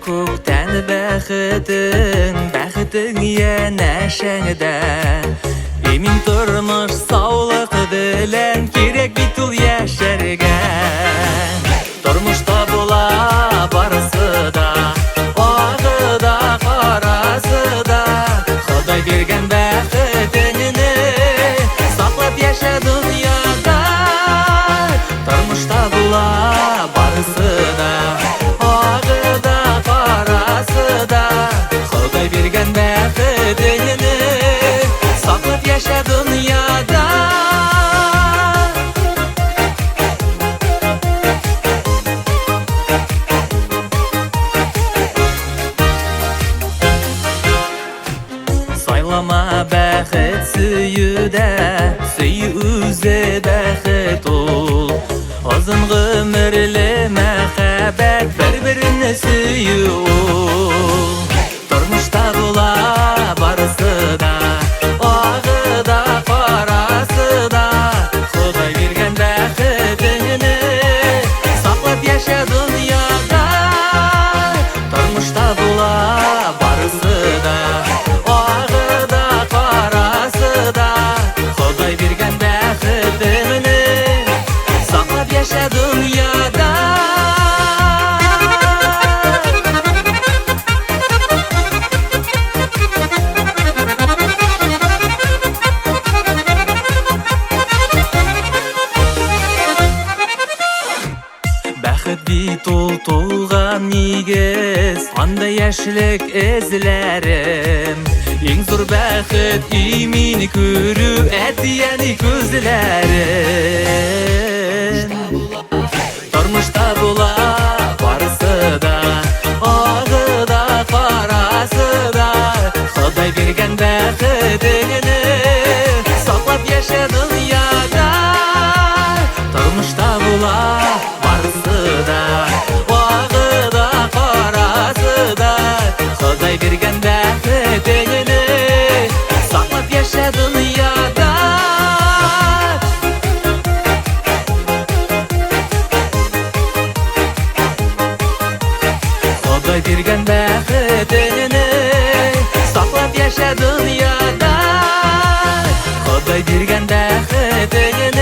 көктен бәхетің янәшәңдә. Емин тұрмыш саулық ділән, керек бит ул яшәргә. Тұрмышта була барысы да, ағы да, қарасы да. Ходай берген бәхетіңне саклап яшә дөньяда. Тұрмышта була барысы да, ағы да, қарасы да. Ходай берген бәхетіңне саклап яшә дөньяда. Сайлама бәхет сөюдә, сөю үзе бәхет ул. Озын гомерле мәхәббәт, бер-берне сөю ул. Тормышта була барысы да, ағы да, қарасы да. Ходай берген бәхетіңне саклап яшә дөньяда. Тормышта була барысы да, ағы да, қарасы да. Ходай берген бәхетіңне саклап яшә дөньяда. Бәхет бит ул туган нигез, анда яшьлек эзләрем. Иң зур бәхет имин күрү әтияни күзләрем. Тормышта була барысы да, ағы да, қарасы да. Ходай берген бәхетіңне саклап яшә дөньяда. Тормышта була барысы да, ағы да, қарасы да. Ходай берген бәхетіңне саклап яшә дөньяда. Ходай берген бәхетіңне саклап яшә дөньяда. Ходай берген бәхетіңне